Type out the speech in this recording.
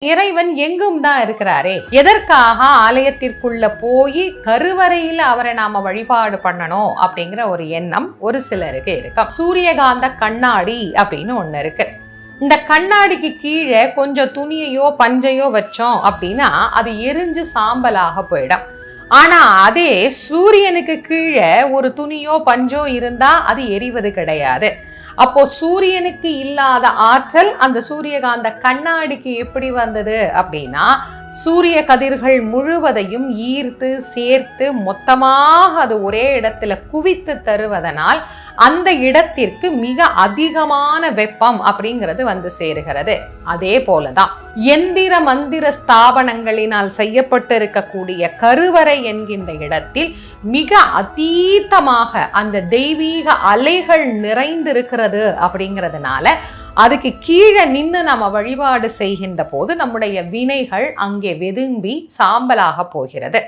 இறைவன் எங்கும் தான் இருக்கிறாரே, எதற்காக ஆலயத்திற்குள்ள போய் கருவறையில அவரை நாம வழிபாடு பண்ணணும் அப்படிங்கிற ஒரு எண்ணம் ஒரு சிலருக்கு இருக்கு. சூரியகாந்த கண்ணாடி அப்படின்னு ஒண்ணு இருக்கு. இந்த கண்ணாடிக்கு கீழே கொஞ்சம் துணியையோ பஞ்சையோ வச்சோம் அப்படின்னா அது எரிஞ்சு சாம்பலாக போயிடும். ஆனா அதே சூரியனுக்கு கீழே ஒரு துணியோ பஞ்சோ இருந்தா அது எரிவது கிடையாது. அப்போ சூரியனுக்கு இல்லாத ஆற்றல் அந்த சூரியகாந்த கண்ணாடிக்கு எப்படி வந்தது அப்படின்னா, சூரிய கதிர்கள் முழுவதையும் ஈர்த்து சேர்த்து மொத்தமாக அது ஒரே இடத்துல குவித்து தருவதனால் அந்த இடத்திற்கு மிக அதிகமான வெப்பம் அப்படிங்கிறது வந்து சேருகிறது. அதே போலதான் எந்திர மந்திர ஸ்தாபனங்களினால் செய்யப்பட்டு இருக்கக்கூடிய கருவறை என்கின்ற இடத்தில் மிக அதீதமாக அந்த தெய்வீக அலைகள் நிறைந்திருக்கிறது. அப்படிங்கிறதுனால அதுக்கு கீழே நின்று நம்ம வழிபாடு செய்கின்ற போது நம்முடைய வினைகள் அங்கே வெதும்பி சாம்பலாக போகிறது.